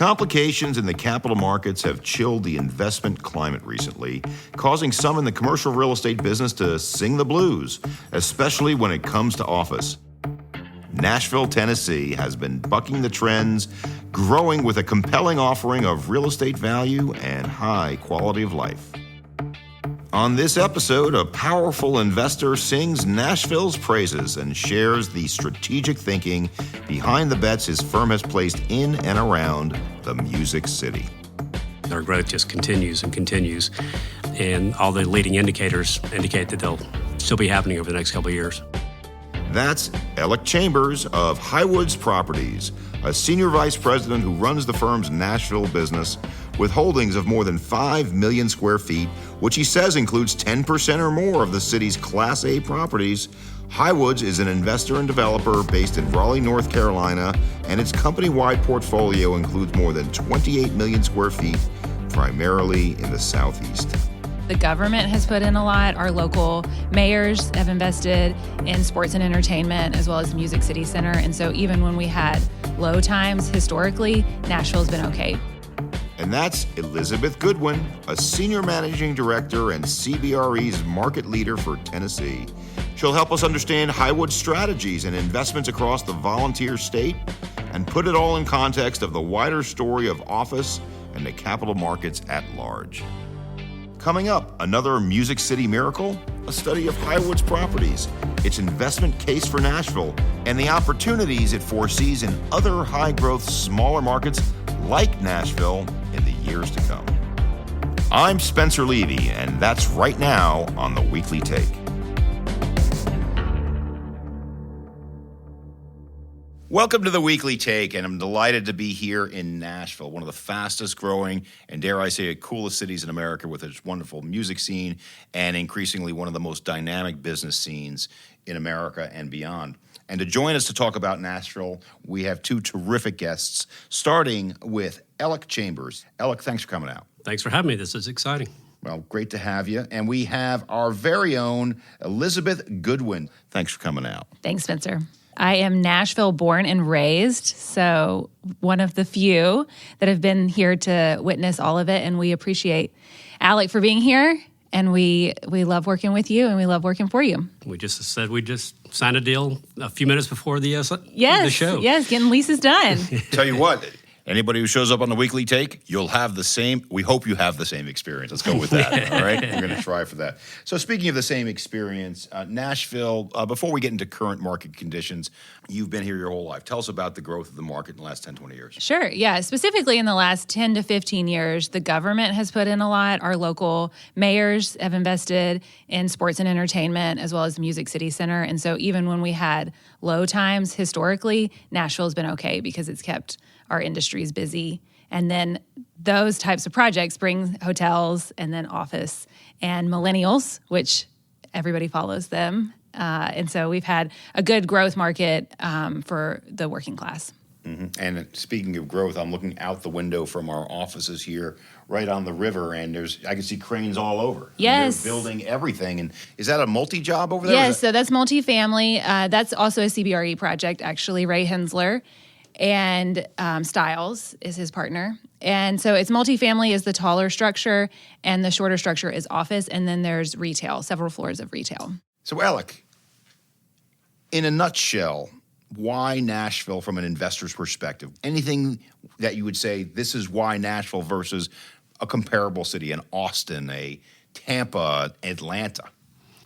Complications in the capital markets have chilled the investment climate recently, causing some in the commercial real estate business to sing the blues, especially when it comes to office. Nashville, Tennessee has been bucking the trends, growing with a compelling offering of real estate value and high quality of life. On this episode, a powerful investor sings Nashville's praises and shares the strategic thinking behind the bets his firm has placed in and around the Music City. Our growth just continues and continues, and all the leading indicators indicate that they'll still be happening over the next couple of years. That's Alec Chambers of Highwoods Properties, a senior vice president who runs the firm's Nashville business with holdings of more than 5 million square feet, which he says includes 10% or more of the city's Class A properties. Highwoods is an investor and developer based in Raleigh, North Carolina, and its company-wide portfolio includes more than 28 million square feet, primarily in the Southeast. The government has put in a lot. Our local mayors have invested in sports and entertainment as well as Music City Center. And so even when we had low times historically, Nashville's been okay. And that's Elizabeth Goodwin, a senior managing director and CBRE's market leader for Tennessee. She'll help us understand Highwood's strategies and investments across the volunteer state and put it all in context of the wider story of office and the capital markets at large. Coming up, another Music City miracle, a study of Highwoods Properties, its investment case for Nashville, and the opportunities it foresees in other high-growth, smaller markets like Nashville in the years to come. I'm Spencer Levy, and that's right now on The Weekly Take. Welcome to The Weekly Take, and I'm delighted to be here in Nashville, one of the fastest growing and, dare I say, coolest cities in America with its wonderful music scene and increasingly one of the most dynamic business scenes in America and beyond. And to join us to talk about Nashville, we have two terrific guests, starting with Alec Chambers. Alec, thanks for coming out. Thanks for having me. This is exciting. Well, great to have you. And we have our very own Elizabeth Goodwin. Thanks for coming out. Thanks, Spencer. I am Nashville born and raised, so one of the few that have been here to witness all of it, and we appreciate Alec for being here, and we love working with you, and we love working for you. We just said we just signed a deal a few minutes before the show. Yes, getting leases done. Tell you what, anybody who shows up on The Weekly Take, you'll have the same, we hope you have the same experience. Let's go with that, all right? We're going to try for that. So speaking of the same experience, Nashville, before we get into current market conditions, you've been here your whole life. Tell us about the growth of the market in the last 10, 20 years. Sure, yeah. Specifically in the last 10 to 15 years, the government has put in a lot. Our local mayors have invested in sports and entertainment as well as Music City Center. And so even when we had low times historically, Nashville's been okay because it's kept our industries busy. And then those types of projects bring hotels and then office and millennials, which everybody follows them. And so we've had a good growth market for the working class. Mm-hmm. And speaking of growth, I'm looking out the window from our offices here right on the river, and I can see cranes all over. Yes. They're building everything. And is that a multi-job over there? Yes, so that's multifamily. That's also a CBRE project, actually, Ray Hensler. And Stiles is his partner. And so it's multifamily is the taller structure, and the shorter structure is office, and then there's retail, several floors of retail. So, Alec, in a nutshell, why Nashville from an investor's perspective? Anything that you would say, this is why Nashville versus a comparable city, an Austin, a Tampa, Atlanta?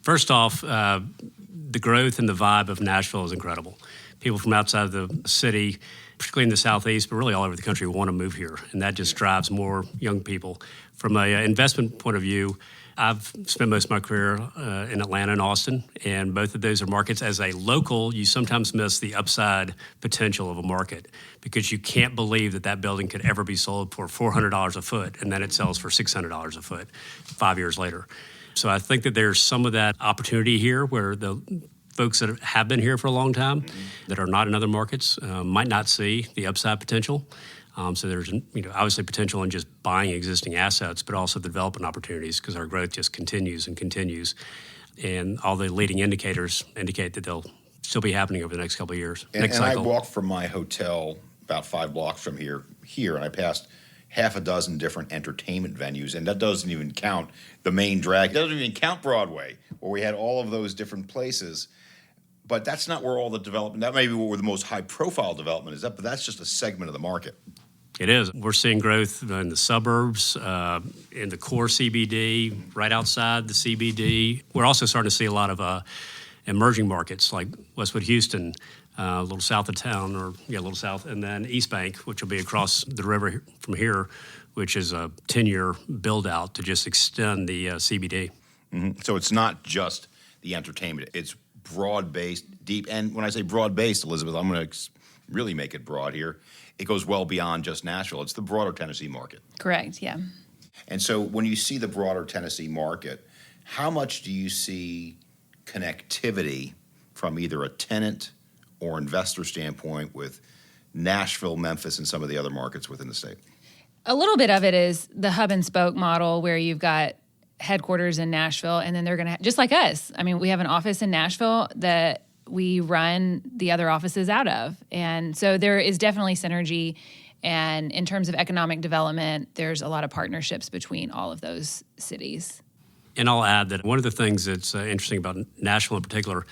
First off, the growth and the vibe of Nashville is incredible. People from outside of the city, particularly in the Southeast, but really all over the country, want to move here, and that just drives more young people. From an investment point of view, I've spent most of my career in Atlanta and Austin, and both of those are markets. As a local, you sometimes miss the upside potential of a market because you can't believe that that building could ever be sold for $400 a foot, and then it sells for $600 a foot 5 years later. So I think that there's some of that opportunity here where the folks that have been here for a long time that are not in other markets might not see the upside potential. So there's obviously potential in just buying existing assets, but also the development opportunities because our growth just continues and continues. And all the leading indicators indicate that they'll still be happening over the next couple of years. And I walked from my hotel about 5 blocks from here, and I passed half a dozen different entertainment venues, and that doesn't even count the main drag. It doesn't even count Broadway, where we had all of those different places. But that's not where all the development, that may be where the most high-profile development is at, but that's just a segment of the market. It is. We're seeing growth in the suburbs, in the core CBD, right outside the CBD. We're also starting to see a lot of emerging markets like Westwood Houston, a little south of town, a little south, and then East Bank, which will be across the river from here, which is a 10-year build-out to just extend the CBD. Mm-hmm. So it's not just the entertainment. It's broad-based, deep. And when I say broad-based, Elizabeth, I'm going to really make it broad here. It goes well beyond just Nashville. It's the broader Tennessee market. Correct, yeah. And so when you see the broader Tennessee market, how much do you see connectivity from either a tenant or investor standpoint with Nashville, Memphis, and some of the other markets within the state? A little bit of it is the hub and spoke model where you've got headquarters in Nashville, and then they're going to, just like us, I mean, we have an office in Nashville that we run the other offices out of. And so there is definitely synergy. And in terms of economic development, there's a lot of partnerships between all of those cities. And I'll add that one of the things that's interesting about Nashville in particular,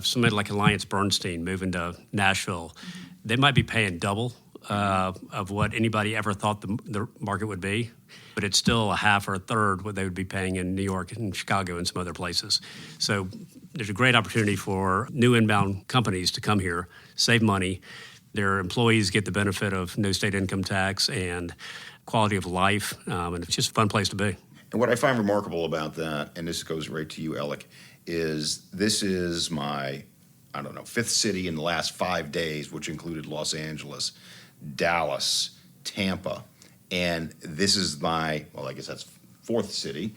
somebody like Alliance Bernstein moving to Nashville, they might be paying double of what anybody ever thought the market would be, but it's still a half or a third what they would be paying in New York and Chicago and some other places. So there's a great opportunity for new inbound companies to come here, save money. Their employees get the benefit of no state income tax and quality of life, and it's just a fun place to be. And what I find remarkable about that, and this goes right to you, Alec, is this is my, 5th city in the last 5 days, which included Los Angeles, Dallas, Tampa, and this is my, I guess that's 4th city.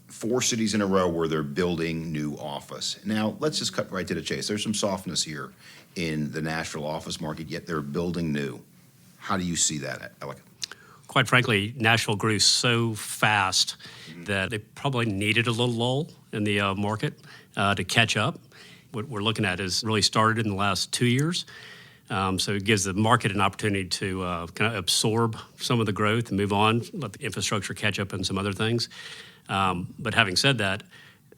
4 cities in a row where they're building new office. Now, let's just cut right to the chase. There's some softness here in the Nashville office market, yet they're building new. How do you see that, Alec? Quite frankly, Nashville grew so fast that they probably needed a little lull in the market to catch up. What we're looking at is really started in the last 2 years. So it gives the market an opportunity to kind of absorb some of the growth and move on, let the infrastructure catch up and some other things. But having said that,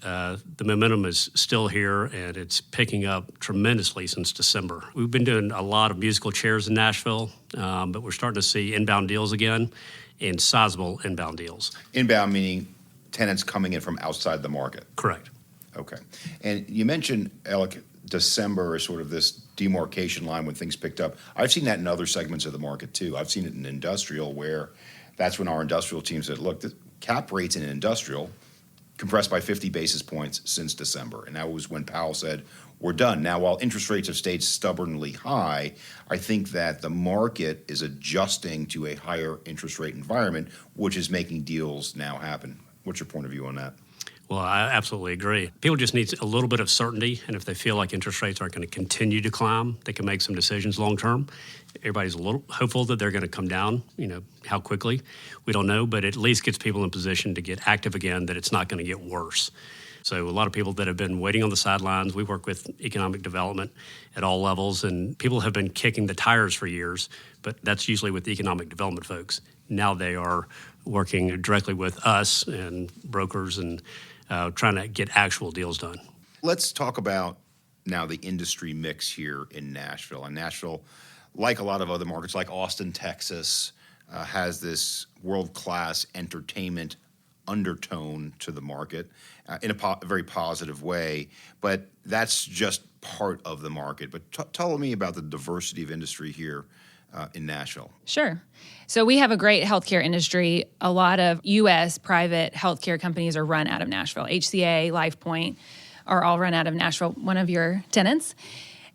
the momentum is still here, and it's picking up tremendously since December. We've been doing a lot of musical chairs in Nashville, but we're starting to see inbound deals again, and sizable inbound deals. Inbound meaning tenants coming in from outside the market. Correct. Okay. And you mentioned, Alec, December is sort of this demarcation line when things picked up. I've seen that in other segments of the market, too. I've seen it in industrial, where that's when our industrial team said, look, the cap rates in industrial compressed by 50 basis points since December. And that was when Powell said, we're done. Now, while interest rates have stayed stubbornly high, I think that the market is adjusting to a higher interest rate environment, which is making deals now happen. What's your point of view on that? Well, I absolutely agree. People just need a little bit of certainty, and if they feel like interest rates aren't going to continue to climb, they can make some decisions long term. Everybody's a little hopeful that they're going to come down. How quickly, we don't know, but it at least gets people in position to get active again, that it's not going to get worse. So a lot of people that have been waiting on the sidelines, we work with economic development at all levels, and people have been kicking the tires for years, but that's usually with the economic development folks. Now they are working directly with us and brokers and trying to get actual deals done. Let's talk about now the industry mix here in Nashville. And Nashville, like a lot of other markets, like Austin, Texas, has this world-class entertainment undertone to the market in a very positive way. But that's just part of the market. But tell me about the diversity of industry here in Nashville. Sure. So we have a great healthcare industry. A lot of U.S. private healthcare companies are run out of Nashville. HCA, LifePoint are all run out of Nashville, one of your tenants.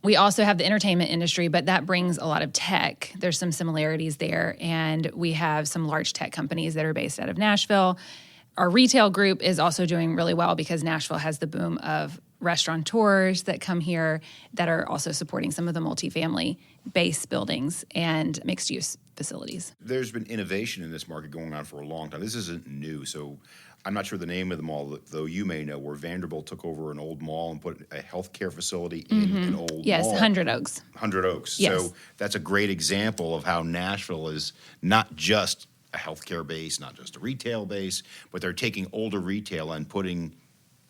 We also have the entertainment industry, but that brings a lot of tech. There's some similarities there, and we have some large tech companies that are based out of Nashville. Our retail group is also doing really well because Nashville has the boom of restaurateurs that come here that are also supporting some of the multifamily base buildings and mixed-use facilities. There's been innovation in this market going on for a long time. This isn't new. So I'm not sure the name of the mall, though you may know, where Vanderbilt took over an old mall and put a healthcare facility in an old mall. Yes, 100 Oaks. 100 Oaks. Yes. So that's a great example of how Nashville is not just a healthcare base, not just a retail base, but they're taking older retail and putting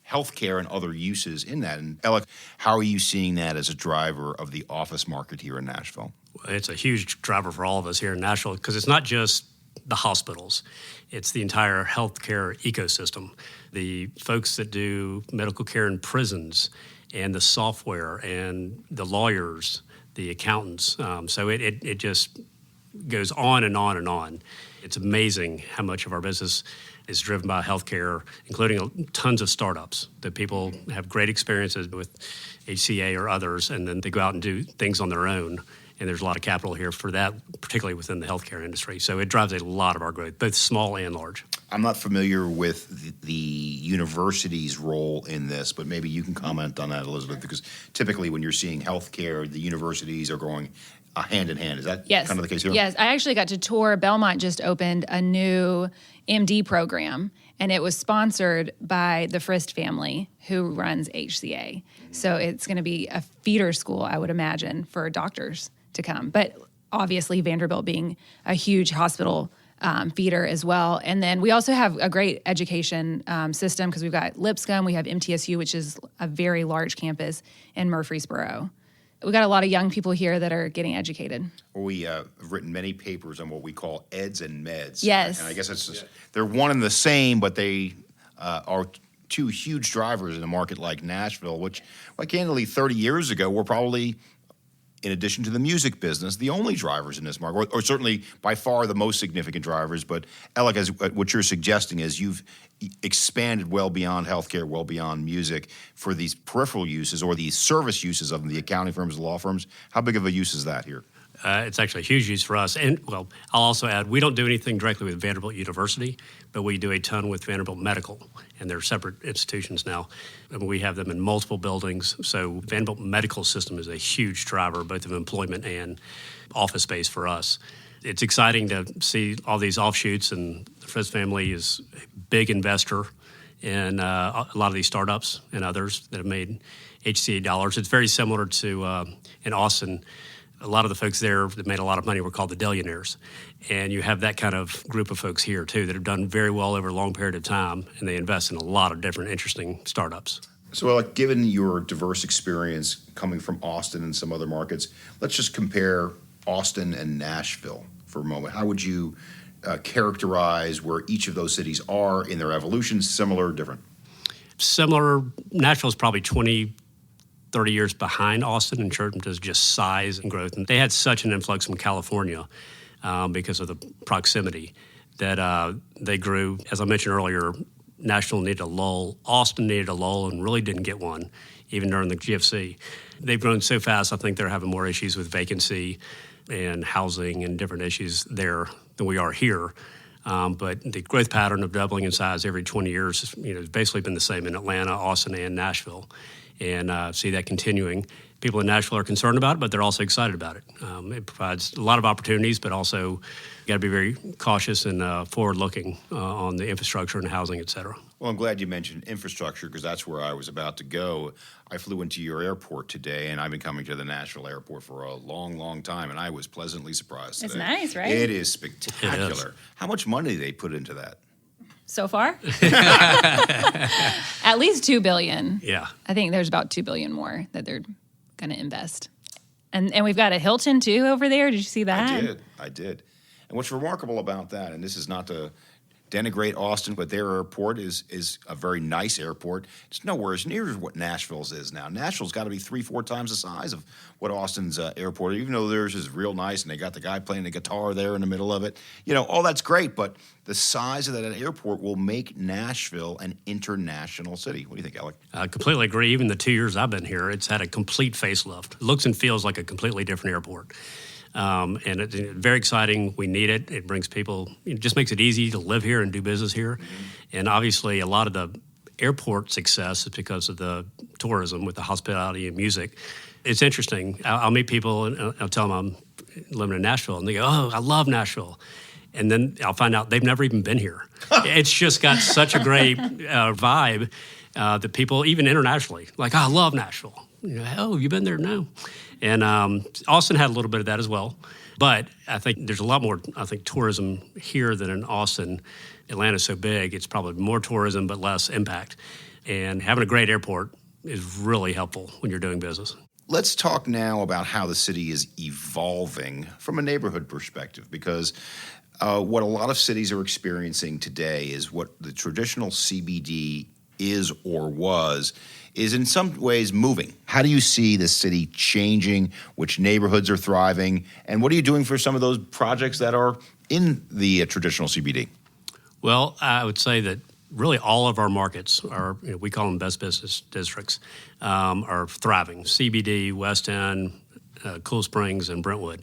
healthcare and other uses in that. And Alec, how are you seeing that as a driver of the office market here in Nashville? It's a huge driver for all of us here in Nashville because it's not just the hospitals. It's the entire healthcare ecosystem. The folks that do medical care in prisons and the software and the lawyers, the accountants. So it just goes on and on and on. It's amazing how much of our business is driven by healthcare, including tons of startups that people have great experiences with HCA or others, and then they go out and do things on their own. And there's a lot of capital here for that, particularly within the healthcare industry. So it drives a lot of our growth, both small and large. I'm not familiar with the university's role in this, but maybe you can comment on that, Elizabeth, because typically when you're seeing healthcare, the universities are going hand in hand. Is that kind of the case here? Yes, I actually got to tour. Belmont just opened a new MD program, and it was sponsored by the Frist family, who runs HCA. So it's going to be a feeder school, I would imagine, for doctors to come. But obviously Vanderbilt being a huge hospital feeder as well. And then we also have a great education system because we've got Lipscomb, we have MTSU, which is a very large campus in Murfreesboro. We got a lot of young people here that are getting educated. Well, we have written many papers on what we call eds and meds. Yes. And I guess it's just, they're one and the same, but they are two huge drivers in a market like Nashville, which, like candidly, 30 years ago, were probably, in addition to the music business, the only drivers in this market, or certainly by far the most significant drivers. But Alec, as what you're suggesting is you've expanded well beyond healthcare, well beyond music for these peripheral uses or these service uses of the accounting firms, the law firms. How big of a use is that here? It's actually a huge use for us. And, well, I'll also add, we don't do anything directly with Vanderbilt University, but we do a ton with Vanderbilt Medical, and they're separate institutions now. And we have them in multiple buildings. So Vanderbilt Medical System is a huge driver, both of employment and office space for us. It's exciting to see all these offshoots, and the Frist family is a big investor in a lot of these startups and others that have made HCA dollars. It's very similar to in Austin. A lot of the folks there that made a lot of money were called the Dellionaires. And you have that kind of group of folks here, too, that have done very well over a long period of time, and they invest in a lot of different interesting startups. So, Alec, given your diverse experience coming from Austin and some other markets, let's just compare Austin and Nashville for a moment. How would you characterize where each of those cities are in their evolution, similar, different? Similar. Nashville's probably 30 years behind Austin in terms of just size and growth. And they had such an influx from California because of the proximity that they grew. As I mentioned earlier, Nashville needed a lull. Austin needed a lull and really didn't get one, even during the GFC. They've grown so fast, I think they're having more issues with vacancy and housing and different issues there than we are here. But the growth pattern of doubling in size every 20 years has basically been the same in Atlanta, Austin, and Nashville. And see that continuing. People in Nashville are concerned about it, but they're also excited about it. It provides a lot of opportunities, but also you got to be very cautious and forward-looking on the infrastructure and housing, et cetera. Well, I'm glad you mentioned infrastructure because that's where I was about to go. I flew into your airport today, and I've been coming to the Nashville airport for a long, long time, and I was pleasantly surprised today. It's nice, right? It is spectacular. It is. How much money did they put into that? So far? At least $2 billion. Yeah. I think there's about $2 billion more that they're going to invest. And we've got a Hilton, too, over there. Did you see that? I did. And what's remarkable about that, and this is not to denigrate Austin, but their airport is a very nice airport. It's nowhere as near as what Nashville's is now. Nashville's got to be 3-4 times the size of what Austin's airport is, even though theirs is real nice, and they got the guy playing the guitar there in the middle of it. All that's great, but the size of that airport will make Nashville an international city. What do you think, Alec? I completely agree. Even the 2 years I've been here, it's had a complete facelift. It looks and feels like a completely different airport. And it's very exciting. We need it. It brings people, it just makes it easy to live here and do business here. Mm-hmm. And obviously a lot of the airport success is because of the tourism with the hospitality and music. It's interesting. I'll meet people and I'll tell them I'm living in Nashville, and they go, "Oh, I love Nashville." And then I'll find out they've never even been here. It's just got such a great vibe that people, even internationally, like, I love Nashville. Oh, have you been there? No. And Austin had a little bit of that as well. But I think there's a lot more, tourism here than in Austin. Atlanta's so big, it's probably more tourism but less impact. And having a great airport is really helpful when you're doing business. Let's talk now about how the city is evolving from a neighborhood perspective, because what a lot of cities are experiencing today is what the traditional CBD is or was is in some ways moving. How do you see the city changing? Which neighborhoods are thriving? And what are you doing for some of those projects that are in the traditional CBD? Well, I would say that really all of our markets are, we call them best business districts, are thriving. CBD, West End, Cool Springs, and Brentwood.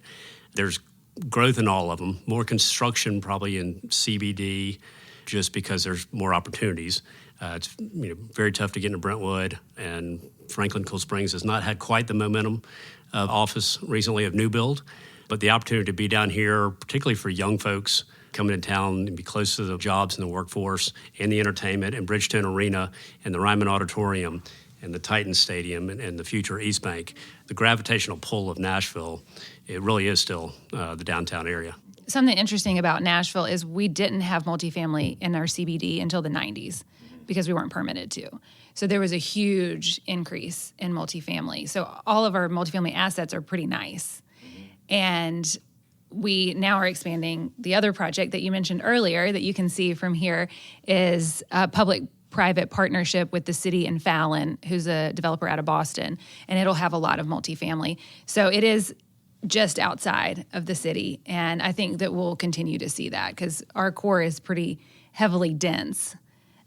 There's growth in all of them. More construction probably in CBD just because there's more opportunities. It's very tough to get into Brentwood, and Franklin Cool Springs has not had quite the momentum of office recently of new build. But the opportunity to be down here, particularly for young folks coming in town and be close to the jobs and the workforce and the entertainment and Bridgestone Arena and the Ryman Auditorium and the Titans Stadium and the future East Bank, the gravitational pull of Nashville, it really is still the downtown area. Something interesting about Nashville is we didn't have multifamily in our CBD until the 90s because we weren't permitted to. So there was a huge increase in multifamily. So all of our multifamily assets are pretty nice. And we now are expanding. The other project that you mentioned earlier that you can see from here is a public-private partnership with the city and Fallon, who's a developer out of Boston, and it'll have a lot of multifamily. So it is just outside of the city, and I think that we'll continue to see that because our core is pretty heavily dense.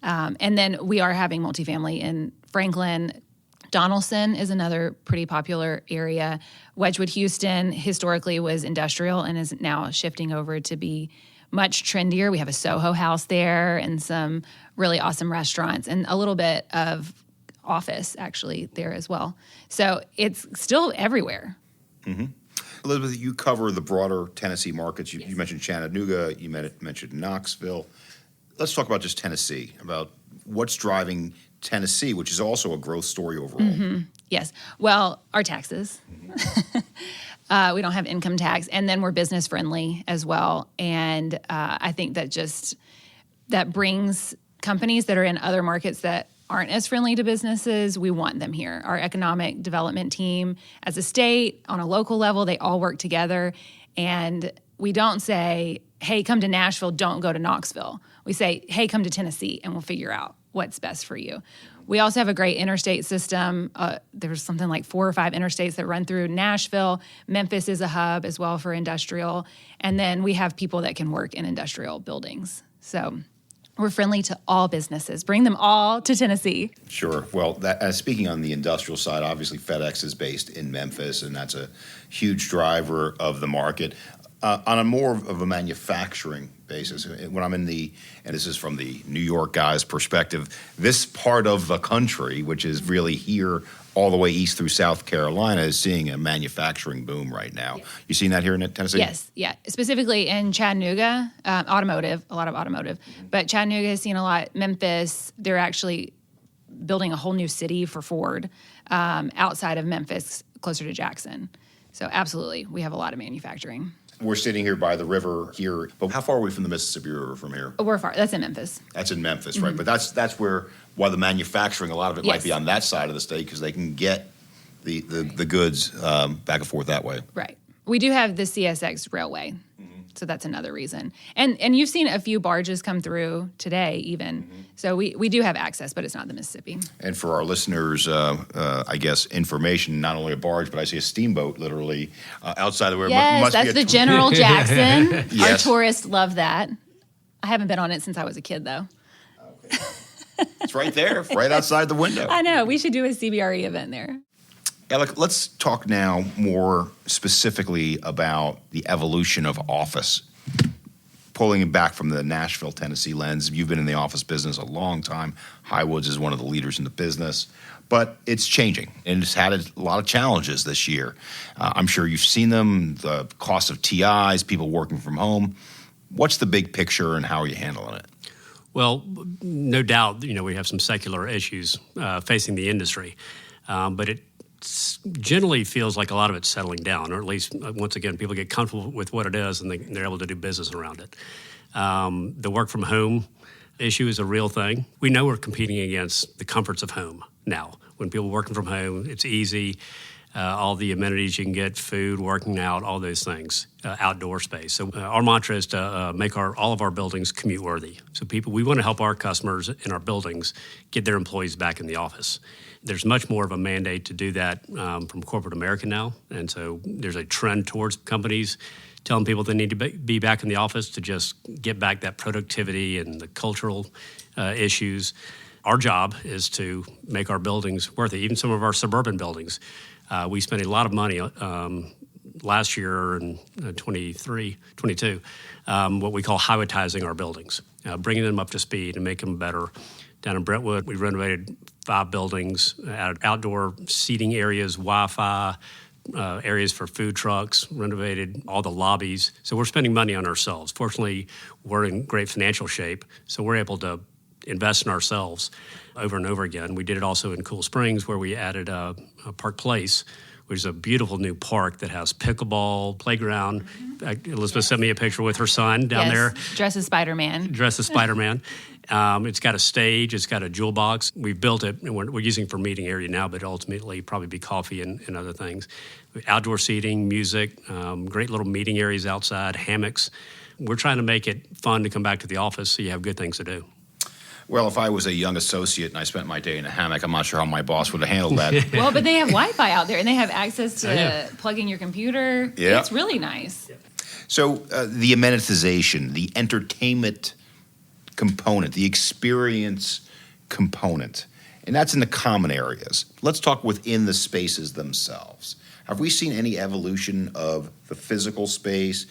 And then we are having multifamily in Franklin. Donaldson is another pretty popular area. Wedgwood, Houston, historically was industrial and is now shifting over to be much trendier. We have a Soho House there and some really awesome restaurants and a little bit of office actually there as well. So it's still everywhere. Mm-hmm. Elizabeth, you cover the broader Tennessee markets. You mentioned Chattanooga. You mentioned Knoxville. Let's talk about just Tennessee, about what's driving Tennessee, which is also a growth story overall. Mm-hmm. Yes. Well, our taxes. Mm-hmm. We don't have income tax. And then we're business friendly as well. And I think that brings companies that are in other markets that aren't as friendly to businesses, we want them here. Our economic development team, as a state, on a local level, they all work together. And we don't say, hey, come to Nashville, don't go to Knoxville. We say, hey, come to Tennessee, and we'll figure out what's best for you. We also have a great interstate system. There's something like 4 or 5 interstates that run through Nashville. Memphis is a hub as well for industrial. And then we have people that can work in industrial buildings. So we're friendly to all businesses. Bring them all to Tennessee. Sure. Well, speaking on the industrial side, obviously FedEx is based in Memphis, and that's a huge driver of the market. On a more of a manufacturing basis, when I'm and this is from the New York guy's perspective, this part of the country, which is really here all the way east through South Carolina, is seeing a manufacturing boom right now. Yeah. You seen that here in Tennessee? Yes, yeah. Specifically in Chattanooga, automotive, a lot of automotive. Mm-hmm. But Chattanooga has seen a lot. Memphis, they're actually building a whole new city for Ford outside of Memphis, closer to Jackson. So absolutely, we have a lot of manufacturing. We're sitting here by the river here, but how far are we from the Mississippi River from here? Oh, we're far. That's in Memphis. That's in Memphis, right? Mm-hmm. But that's why the manufacturing, a lot of it might be on that side of the state because they can get the goods back and forth that way. Right. We do have the CSX railway, so that's another reason. And you've seen a few barges come through today even. Mm-hmm. So we do have access, but it's not the Mississippi. And for our listeners, I guess, information, not only a barge, but I see a steamboat literally outside of where yes, must that's be the General Jackson. Yes. Our tourists love that. I haven't been on it since I was a kid, though. Okay. It's right there, right outside the window. I know. We should do a CBRE event there. Alec, let's talk now more specifically about the evolution of office. Pulling it back from the Nashville, Tennessee lens, you've been in the office business a long time. Highwoods is one of the leaders in the business, but it's changing, and it's had a lot of challenges this year. I'm sure you've seen them, the cost of TIs, people working from home. What's the big picture and how are you handling it? Well, no doubt, we have some secular issues facing the industry, but it generally feels like a lot of it's settling down, or at least, once again, people get comfortable with what it is and they're able to do business around it. The work from home issue is a real thing. We know we're competing against the comforts of home now. When people are working from home, it's easy. All the amenities you can get, food, working out, all those things, outdoor space. So our mantra is to make all of our buildings commute worthy. So we want to help our customers in our buildings get their employees back in the office. There's much more of a mandate to do that from corporate America now. And so there's a trend towards companies telling people they need to be back in the office to just get back that productivity and the cultural issues. Our job is to make our buildings worthy, even some of our suburban buildings. We spent a lot of money last year in 22, what we call Highwoodizing our buildings, bringing them up to speed and make them better. Down in Brentwood, we renovated 5 buildings, added outdoor seating areas, Wi-Fi, areas for food trucks, renovated all the lobbies. So we're spending money on ourselves. Fortunately, we're in great financial shape, so we're able to invest in ourselves over and over again. We did it also in Cool Springs, where we added a Park Place, which is a beautiful new park that has pickleball, playground. Elizabeth sent me a picture with her son down there. Dressed as Spider-Man. It's got a stage. It's got a jewel box. We've built it, and we're using it for meeting area now, but ultimately probably be coffee and other things. Outdoor seating, music, great little meeting areas outside, hammocks. We're trying to make it fun to come back to the office so you have good things to do. Well, if I was a young associate and I spent my day in a hammock, I'm not sure how my boss would have handled that. Well, but they have Wi-Fi out there, and they have access to plugging your computer. Yeah. It's really nice. So the amenitization, the entertainment component, the experience component, and that's in the common areas. Let's talk within the spaces themselves. Have we seen any evolution of the physical space,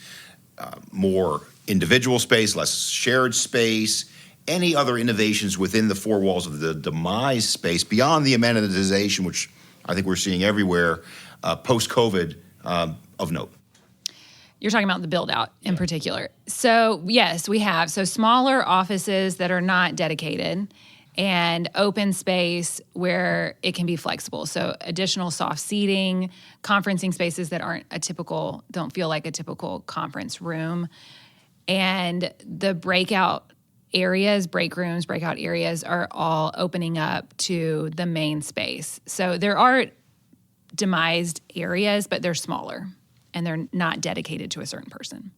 more individual space, less shared space? Any other innovations within the 4 walls of the demise space beyond the amenitization, which I think we're seeing everywhere post-COVID of note? You're talking about the build-out in particular. So, yes, we have. So smaller offices that are not dedicated and open space where it can be flexible. So additional soft seating, conferencing spaces that don't feel like a typical conference room. And the break breakout areas are all opening up to the main space. So there are demised areas, but they're smaller and they're not dedicated to a certain person.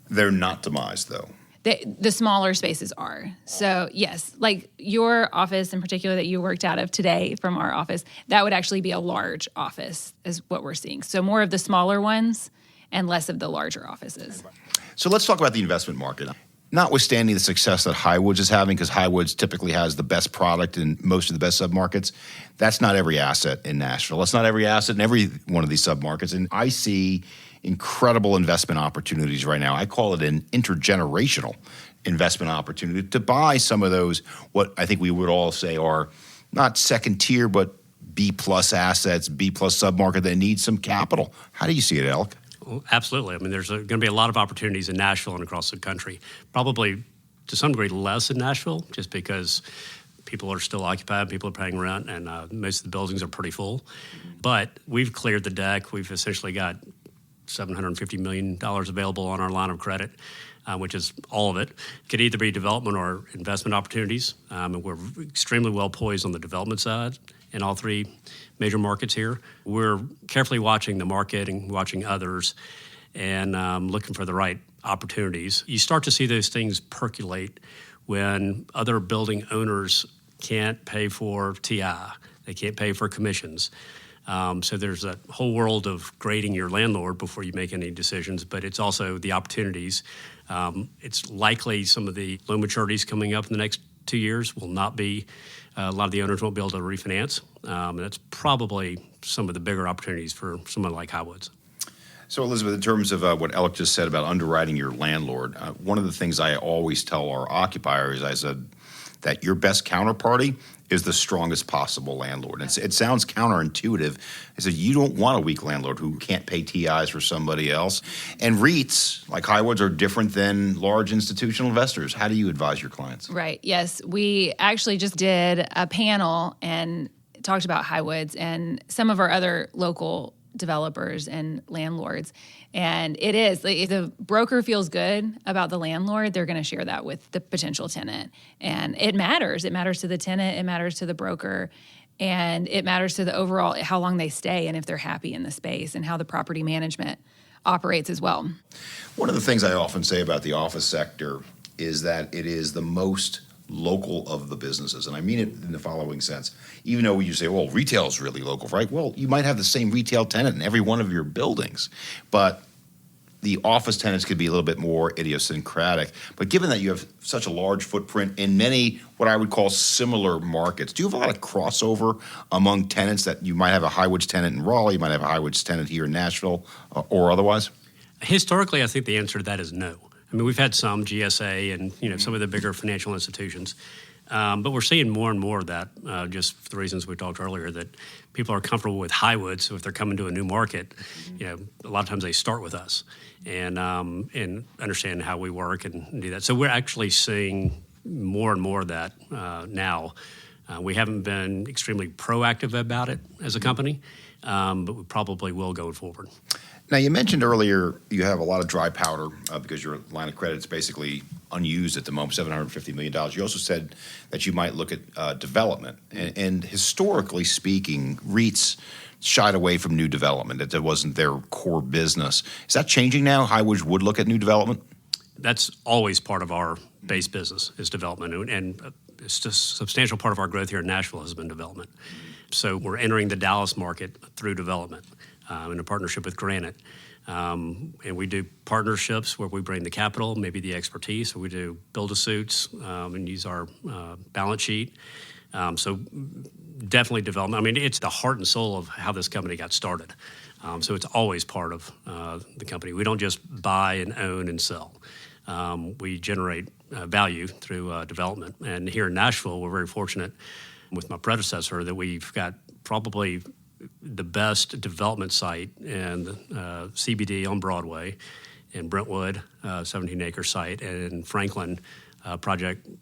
They're not demised, though. The smaller spaces are. So yes, like your office in particular that you worked out of today from our office, that would actually be a large office is what we're seeing. So more of the smaller ones and less of the larger offices. So let's talk about the investment market. Notwithstanding the success that Highwoods is having, because Highwoods typically has the best product in most of the best submarkets, that's not every asset in Nashville. That's not every asset in every one of these submarkets. And I see incredible investment opportunities right now. I call it an intergenerational investment opportunity to buy some of those, what I think we would all say are not second tier, but B-plus assets, B-plus submarket that need some capital. How do you see it, Alec? Well, absolutely. I mean, there's going to be a lot of opportunities in Nashville and across the country. Probably to some degree less in Nashville, just because people are still occupied, people are paying rent, and most of the buildings are pretty full. But we've cleared the deck. We've essentially got $750 million available on our line of credit, which is all of it. It could either be development or investment opportunities. And we're extremely well poised on the development side in all 3 major markets here. We're carefully watching the market and watching others and looking for the right opportunities. You start to see those things percolate when other building owners can't pay for TI. They can't pay for commissions. So there's a whole world of grading your landlord before you make any decisions, but it's also the opportunities. It's likely some of the loan maturities coming up in the next 2 years will not be, a lot of the owners won't be able to refinance. And that's probably some of the bigger opportunities for someone like Highwoods. So, Elizabeth, in terms of what Alec just said about underwriting your landlord, one of the things I always tell our occupiers, I said, that your best counterparty is the strongest possible landlord. And it sounds counterintuitive. I said, you don't want a weak landlord who can't pay TIs for somebody else. And REITs, like Highwoods, are different than large institutional investors. How do you advise your clients? Right. Yes. We actually just did a panel and talked about Highwoods and some of our other local developers and landlords. And it is, if the broker feels good about the landlord, they're going to share that with the potential tenant. And it matters. It matters to the tenant, it matters to the broker, and it matters to the overall, how long they stay and if they're happy in the space and how the property management operates as well. One of the things I often say about the office sector is that it is the most local of the businesses. And I mean it in the following sense. Even though you say, well, retail is really local, right? Well, you might have the same retail tenant in every one of your buildings, but the office tenants could be a little bit more idiosyncratic. But given that you have such a large footprint in many what I would call similar markets, do you have a lot of crossover among tenants that you might have a Highwoods tenant in Raleigh, you might have a Highwoods tenant here in Nashville, or otherwise? Historically, I think the answer to that is no. I mean, we've had some GSA and some of the bigger financial institutions, but we're seeing more and more of that, just for the reasons we talked earlier, that people are comfortable with Highwoods. So if they're coming to a new market, a lot of times they start with us and understand how we work and do that. So we're actually seeing more and more of that now. We haven't been extremely proactive about it as a company, but we probably will going forward. Now, you mentioned earlier you have a lot of dry powder because your line of credit is basically unused at the moment, $750 million. You also said that you might look at development. And historically speaking, REITs shied away from new development. That wasn't their core business. Is that changing now? Highwoods would look at new development? That's always part of our base business is development. And it's just a substantial part of our growth here in Nashville has been development. So we're entering the Dallas market through development. In a partnership with Granite. And we do partnerships where we bring the capital, maybe the expertise, or we do build-to-suits and use our balance sheet. So definitely development. I mean, it's the heart and soul of how this company got started. So it's always part of the company. We don't just buy and own and sell. We generate value through development. And here in Nashville, we're very fortunate with my predecessor that we've got probably the best development site in CBD on Broadway, in Brentwood, 17-acre site, and in Franklin,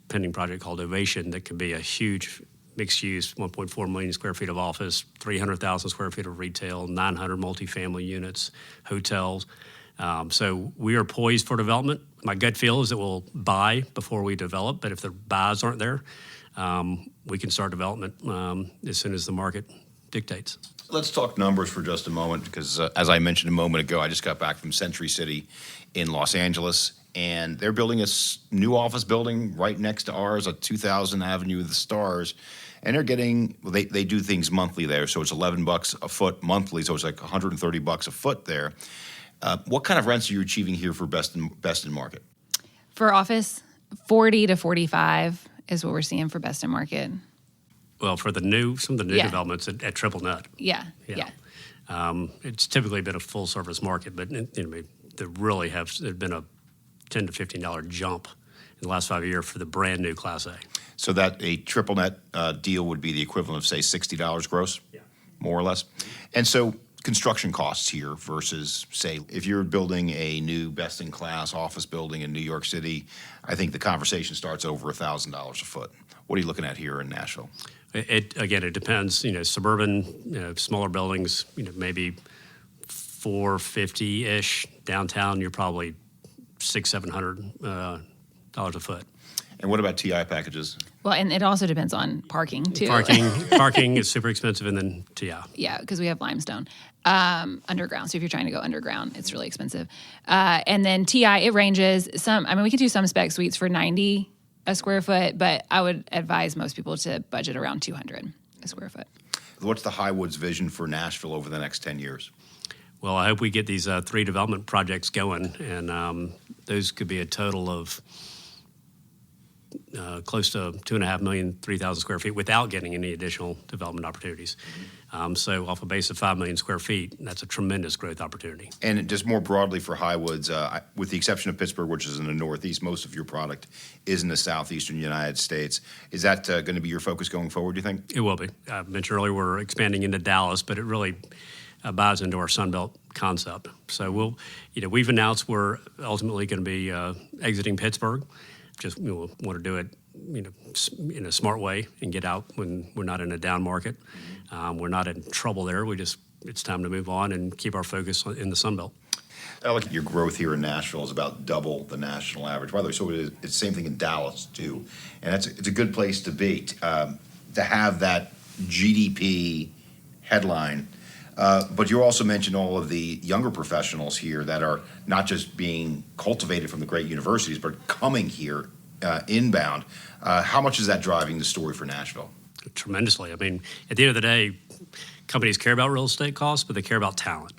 pending project called Ovation that can be a huge mixed-use, 1.4 million square feet of office, 300,000 square feet of retail, 900 multifamily units, hotels. So we are poised for development. My gut feel is that we'll buy before we develop, but if the buys aren't there, we can start development as soon as the market dictates. Let's talk numbers for just a moment because, as I mentioned a moment ago, I just got back from Century City in Los Angeles, and they're building a new office building right next to ours at 2000 Avenue of the Stars, and they're getting, they do things monthly there, so it's $11 a foot monthly, so it's like $130 a foot there. What kind of rents are you achieving here for best in market? For office, 40 to 45 is what we're seeing for best in market. Well, for some of the new developments at triple net. Yeah. It's typically been a full service market, but there really there's been a $10 to $15 jump in the last 5 years for the brand new Class A. So that a triple net deal would be the equivalent of, say, $60 gross, more or less. And so construction costs here versus, say, if you're building a new best-in-class office building in New York City, I think the conversation starts over $1,000 a foot. What are you looking at here in Nashville? It depends. Suburban, smaller buildings, maybe $450-ish. Downtown, you're probably $600-700 a foot. And what about TI packages? Well, and it also depends on parking too. Parking is super expensive, and then TI. Yeah, because we have limestone underground. So if you're trying to go underground, it's really expensive. And then TI, it ranges. We could do some spec suites for $90 a square foot, but I would advise most people to budget around $200 a square foot. What's the Highwoods vision for Nashville over the next 10 years? Well, I hope we get these 3 development projects going, and those could be a total of close to 2.5 million, 3,000 square feet without getting any additional development opportunities. So off a base of 5 million square feet, that's a tremendous growth opportunity. And just more broadly for Highwoods, with the exception of Pittsburgh, which is in the Northeast, most of your product is in the Southeastern United States. Is that going to be your focus going forward, do you think? It will be. I mentioned earlier we're expanding into Dallas, but it really buys into our Sunbelt concept. So we've announced we're ultimately going to be exiting Pittsburgh. Just want to do it, in a smart way and get out when we're not in a down market. We're not in trouble there. It's time to move on and keep our focus in the Sunbelt. I look at your growth here in Nashville is about double the national average. By the way, so it's the same thing in Dallas too, and it's a good place to be to have that GDP headline. But you also mentioned all of the younger professionals here that are not just being cultivated from the great universities, but coming here inbound. How much is that driving the story for Nashville? Tremendously. I mean, at the end of the day, companies care about real estate costs, but they care about talent.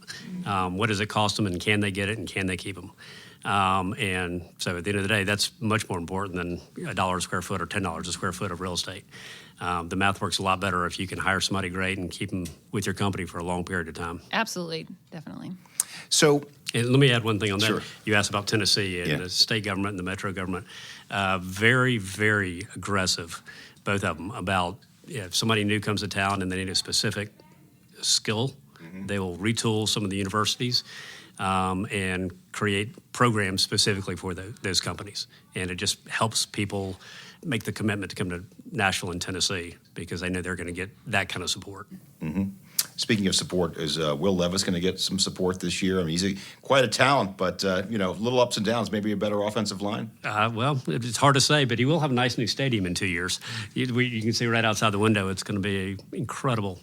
What does it cost them, and can they get it, and can they keep them? And so at the end of the day, that's much more important than $1 a square foot or $10 a square foot of real estate. The math works a lot better if you can hire somebody great and keep them with your company for a long period of time. Absolutely, definitely. So, and let me add one thing on that. Sure. You asked about Tennessee and the state government and the metro government. Very, very aggressive, both of them, about if somebody new comes to town and they need a specific skill, they will retool some of the universities and create programs specifically for those companies. And it just helps people make the commitment to come to Nashville and Tennessee because they know they're going to get that kind of support. Speaking of support, is Will Levis going to get some support this year? I mean, he's quite a talent, but little ups and downs. Maybe a better offensive line. Well, it's hard to say, but he will have a nice new stadium in 2 years. You can see right outside the window. It's going to be an incredible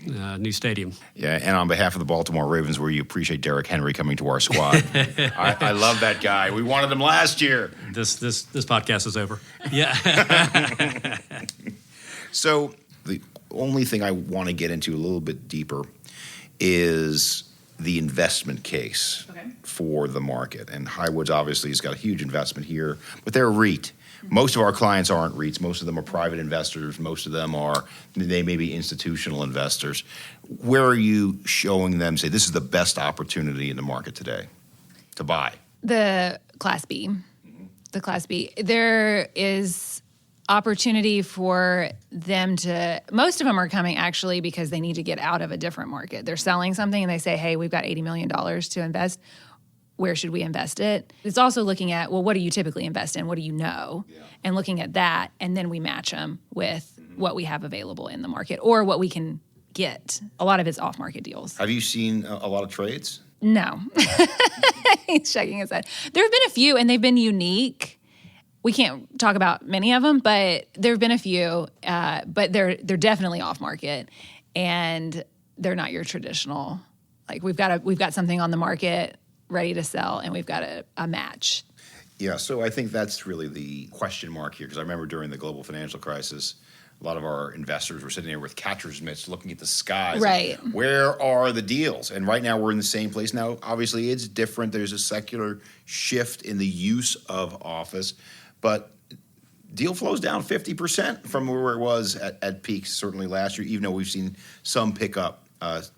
new stadium. Yeah, and on behalf of the Baltimore Ravens, we appreciate Derrick Henry coming to our squad. I love that guy. We wanted him last year. This podcast is over. Yeah. So the only thing I want to get into a little bit deeper is the investment case for the market. And Highwoods obviously has got a huge investment here, but they're a REIT. Most of our clients aren't REITs. Most of them are private investors. Most of them they may be institutional investors. Where are you showing them, say, this is the best opportunity in the market today to buy? The Class B. The Class B. There is opportunity for them to, most of them are coming actually because they need to get out of a different market. They're selling something and they say, hey, we've got $80 million to invest. Where should we invest it? It's also looking at, well, what do you typically invest in? What do you know? Yeah. And looking at that, and then we match them with what we have available in the market or what we can get. A lot of it's off-market deals. Have you seen a lot of trades? No. He's shaking his head. There have been a few, and they've been unique. We can't talk about many of them, but there have been a few. But they're definitely off-market, and they're not your traditional. Like we've got something on the market ready to sell, and we've got a match. Yeah, so I think that's really the question mark here, because I remember during the global financial crisis, a lot of our investors were sitting there with catcher's mitts looking at the skies. Right. Where are the deals? And right now we're in the same place. Now, obviously, it's different. There's a secular shift in the use of office, but deal flow's down 50% from where it was at peak, certainly last year, even though we've seen some pickup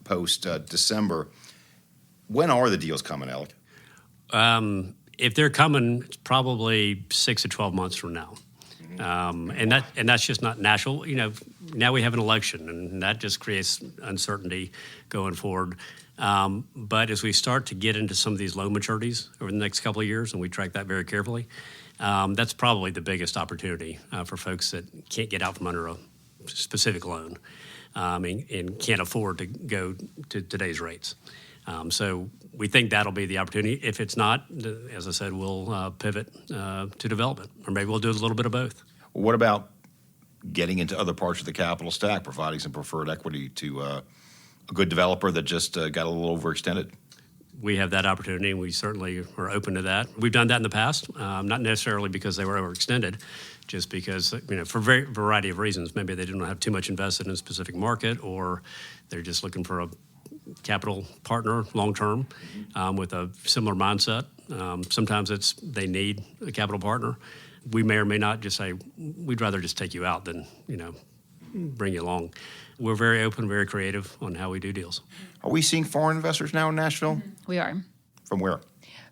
post-December. When are the deals coming, Alec? If they're coming, it's probably 6 to 12 months from now. And that's just not Nashville. Now we have an election, and that just creates uncertainty going forward. But as we start to get into some of these low maturities over the next couple of years, and we track that very carefully, that's probably the biggest opportunity for folks that can't get out from under a specific loan and can't afford to go to today's rates. So we think that'll be the opportunity. If it's not, as I said, we'll pivot to development, or maybe we'll do a little bit of both. What about getting into other parts of the capital stack, providing some preferred equity to a good developer that just got a little overextended? We have that opportunity, and we certainly are open to that. We've done that in the past, not necessarily because they were overextended, just because, for a variety of reasons. Maybe they didn't have too much invested in a specific market, or they're just looking for a capital partner long-term with a similar mindset. Sometimes they need a capital partner. we may or may not just say, we'd rather just take you out than, bring you along. We're very open, very creative on how we do deals. Are we seeing foreign investors now in Nashville? We are. From where?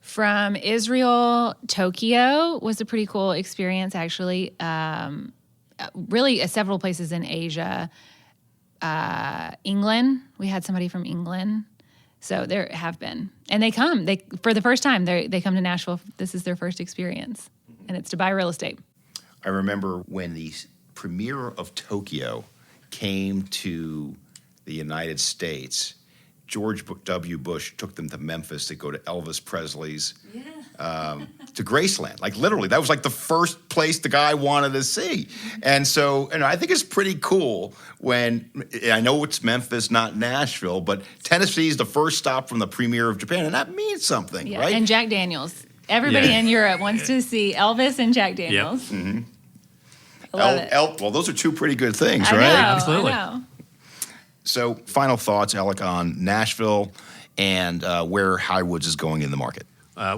From Israel, Tokyo was a pretty cool experience, actually. Really, several places in Asia. England, we had somebody from England. So there have been. And they come. For the first time, they come to Nashville. This is their first experience. And it's to buy real estate. I remember when the premier of Tokyo came to the United States, George W. Bush took them to Memphis to go to Elvis Presley's, to Graceland. Like literally, that was like the first place the guy wanted to see. And so, I think it's pretty cool when, I know it's Memphis, not Nashville, but Tennessee is the first stop from the premier of Japan, and that means something, right? And Jack Daniels. Everybody in Europe wants to see Elvis and Jack Daniels. Yep. Mm-hmm. I love it. Well, those are two pretty good things, I right? know, Absolutely. I know. So, final thoughts, Alec, on Nashville and where Highwoods is going in the market.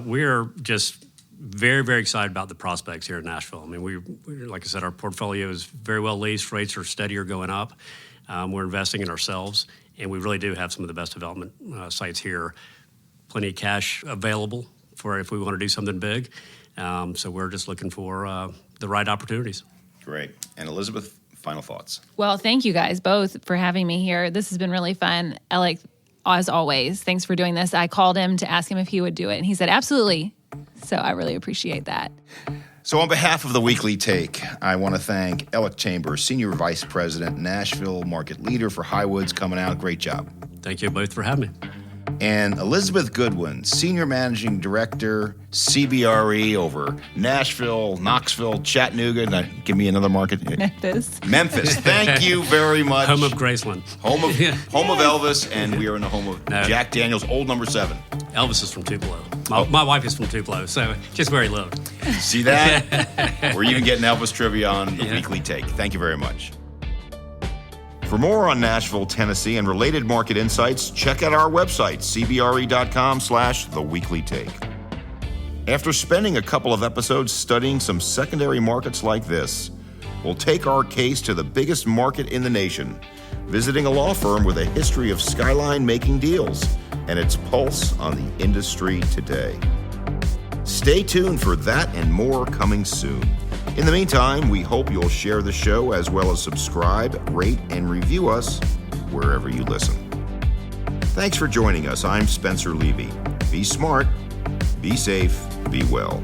We're just very, very excited about the prospects here in Nashville. I mean, we like I said, our portfolio is very well leased. Rates are steady or going up. We're investing in ourselves, and we really do have some of the best development sites here. Plenty of cash available for if we want to do something big. So we're just looking for the right opportunities. Great. And Elizabeth, final thoughts. Well, thank you guys both for having me here. This has been really fun. Alec, as always, thanks for doing this. I called him to ask him if he would do it, and he said, absolutely. So I really appreciate that. So on behalf of the Weekly Take, I want to thank Alec Chambers, Senior Vice President, Nashville Market Leader for Highwoods, coming out. Great job. Thank you both for having me. And Elizabeth Goodwin, Senior Managing Director, CBRE over Nashville, Knoxville, Chattanooga. Now, give me another market. Memphis. Thank you very much. Home of Graceland. Home of Elvis, and we are in the home of Jack Daniels, old number 7. Elvis is from Tupelo. My wife is from Tupelo, so just where he lived. See that? We're even getting Elvis trivia on the Weekly Take. Thank you very much. For more on Nashville, Tennessee, and related market insights, check out our website, cbre.com/theweeklytake. After spending a couple of episodes studying some secondary markets like this, we'll take our case to the biggest market in the nation, visiting a law firm with a history of skyline making deals and its pulse on the industry today. Stay tuned for that and more coming soon. In the meantime, we hope you'll share the show as well as subscribe, rate, and review us wherever you listen. Thanks for joining us. I'm Spencer Levy. Be smart, be safe, be well.